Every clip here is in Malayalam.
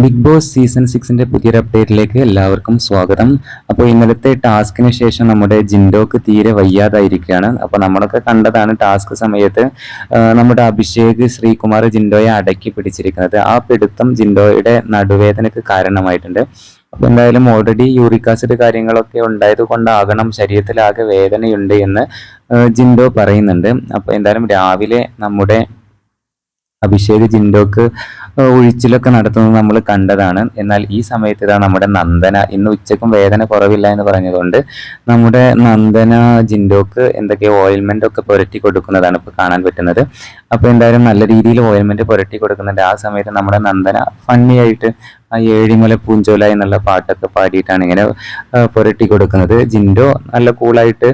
ബിഗ് ബോസ് സീസൺ 6ന്റെ പുതിയൊരു അപ്ഡേറ്റിലേക്ക് എല്ലാവർക്കും സ്വാഗതം. അപ്പോൾ ഇന്നലത്തെ ടാസ്കിന് ശേഷം നമ്മുടെ ജിൻഡോക്ക് തീരെ വയ്യാതായിരിക്കുകയാണ്. അപ്പോൾ നമ്മളൊക്കെ കണ്ടതാണ് ടാസ്ക് സമയത്ത് നമ്മുടെ അഭിഷേക് ശ്രീകുമാർ ജിൻഡോയെ അടക്കി പിടിച്ചിരിക്കുന്നത്. ആ പിടുത്തം ജിൻഡോയുടെ നടുവേദനയ്ക്ക് കാരണമായിട്ടുണ്ട്. അപ്പോൾ എന്തായാലും ഓൾറെഡി യൂറിക് ആസിഡ് കാര്യങ്ങളൊക്കെ ഉണ്ടായത് കൊണ്ടാകണം ശരീരത്തിലാകെ വേദനയുണ്ട് എന്ന് ജിൻഡോ പറയുന്നുണ്ട്. അപ്പോൾ എന്തായാലും രാവിലെ നമ്മുടെ അഭിഷേക് ജിൻഡോക്ക് ഒഴിച്ചിലൊക്കെ നടത്തുന്നത് നമ്മൾ കണ്ടതാണ്. എന്നാൽ ഈ സമയത്ത് ഇതാ നമ്മുടെ നന്ദന ഇന്ന് ഉച്ചക്കും വേദന കുറവില്ല എന്ന് പറഞ്ഞതുകൊണ്ട് നമ്മുടെ നന്ദന ജിൻഡോക്ക് എന്തൊക്കെയോ ഓയിൽമെന്റ് ഒക്കെ പുരട്ടി കൊടുക്കുന്നതാണ് ഇപ്പോൾ കാണാൻ പറ്റുന്നത്. അപ്പോൾ എന്തായാലും നല്ല രീതിയിൽ ഓയിൽമെന്റ് പുരട്ടി കൊടുക്കുന്നുണ്ട്. ആ സമയത്ത് നമ്മുടെ നന്ദന ഫണ്ണി ആയിട്ട് ആ ഏഴിമല പൂഞ്ചോല എന്നുള്ള പാട്ടൊക്കെ പാടിയിട്ടാണ് ഇങ്ങനെ പുരട്ടി കൊടുക്കുന്നത്. ജിൻഡോ നല്ല കൂളായിട്ട്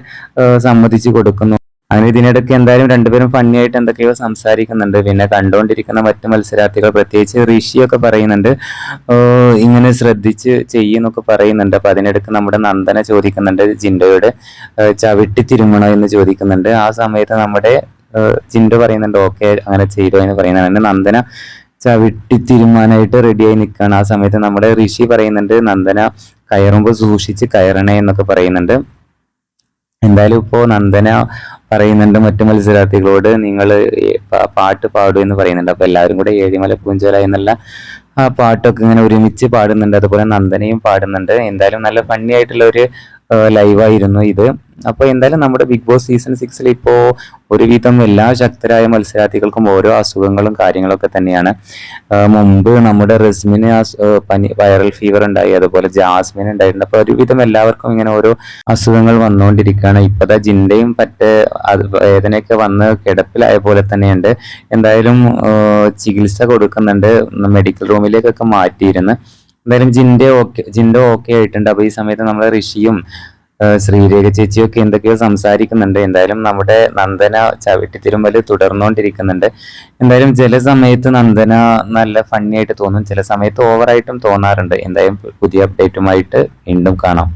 സമ്മതിച്ചു കൊടുക്കുന്നു. അങ്ങനെ ഇതിനിടയ്ക്ക് എന്തായാലും രണ്ടുപേരും ഫണ്ണിയായിട്ട് എന്തൊക്കെയോ സംസാരിക്കുന്നുണ്ട്. പിന്നെ കണ്ടുകൊണ്ടിരിക്കുന്ന മറ്റു മത്സരാർത്ഥികൾ പ്രത്യേകിച്ച് ഋഷിയൊക്കെ പറയുന്നുണ്ട് ഇങ്ങനെ ശ്രദ്ധിച്ച് ചെയ്യുന്നൊക്കെ പറയുന്നുണ്ട്. അപ്പൊ അതിനിടയ്ക്ക് നമ്മുടെ നന്ദന ചോദിക്കുന്നുണ്ട് ജിൻഡോയോട് ചവിട്ടി തിരുമണോ എന്ന് ചോദിക്കുന്നുണ്ട്. ആ സമയത്ത് നമ്മുടെ ജിൻഡോ പറയുന്നുണ്ട് ഓക്കെ അങ്ങനെ ചെയ്തോ എന്ന് പറയുന്നുണ്ട്. നന്ദന ചവിട്ടി തിരുമാനായിട്ട് റെഡിയായി നിൽക്കുകയാണ്. ആ സമയത്ത് നമ്മുടെ ഋഷി പറയുന്നുണ്ട് നന്ദന കയറുമ്പോൾ സൂക്ഷിച്ച് കയറണേ എന്നൊക്കെ പറയുന്നുണ്ട്. എന്തായാലും ഇപ്പോൾ നന്ദന പറയുന്നുണ്ട് മറ്റു മത്സരാർത്ഥികളോട് നിങ്ങൾ പാട്ട് പാടൂ എന്ന് പറയുന്നുണ്ട്. അപ്പൊ എല്ലാവരും കൂടെ ഏഴിമല പൂഞ്ചോല എന്നുള്ള ആ പാട്ടൊക്കെ ഇങ്ങനെ ഒരുമിച്ച് പാടുന്നുണ്ട്. അതുപോലെ നന്ദനയും പാടുന്നുണ്ട്. എന്തായാലും നല്ല ഫണ്ണി ആയിട്ടുള്ള ഒരു ലൈവായിരുന്നു ഇത്. അപ്പോൾ എന്തായാലും നമ്മുടെ ബിഗ് ബോസ് സീസൺ 6ൽ ഇപ്പോൾ ഒരുവിധം എല്ലാ ശക്തരായ മത്സരാർത്ഥികൾക്കും ഓരോ അസുഖങ്ങളും കാര്യങ്ങളൊക്കെ തന്നെയാണ്. മുമ്പ് നമ്മുടെ റസ്മിന് വൈറൽ ഫീവർ ഉണ്ടായി, അതുപോലെ ജാസ്മിൻ ഉണ്ടായിട്ടുണ്ട്. അപ്പോൾ ഒരുവിധം എല്ലാവർക്കും ഇങ്ങനെ ഓരോ അസുഖങ്ങൾ വന്നുകൊണ്ടിരിക്കുകയാണ്. ഇപ്പോഴത്തെ ജിൻഡയും വേദനയൊക്കെ വന്ന് കിടപ്പിലായ പോലെ തന്നെയുണ്ട്. എന്തായാലും ചികിത്സ കൊടുക്കുന്നുണ്ട്. മെഡിക്കൽ റൂമിലേക്കൊക്കെ മാറ്റിയിരുന്നു. എന്തായാലും ജിൻഡോ ഓക്കെ ആയിട്ടുണ്ട്. അപ്പോൾ ഈ സമയത്ത് നമ്മളെ ഋഷിയും ശ്രീരേഖ ചേച്ചിയൊക്കെ എന്തൊക്കെയോ സംസാരിക്കുന്നുണ്ട്. എന്തായാലും നമ്മുടെ നന്ദന ചവിട്ടിത്തിരുമ്പൽ തുടർന്നുകൊണ്ടിരിക്കുന്നുണ്ട്. എന്തായാലും ചില സമയത്ത് നന്ദന നല്ല ഫണ്ണി ആയിട്ട് തോന്നും, ചില സമയത്ത് ഓവറായിട്ടും തോന്നാറുണ്ട്. എന്തായാലും പുതിയ അപ്ഡേറ്റുമായിട്ട് വീണ്ടും കാണാം.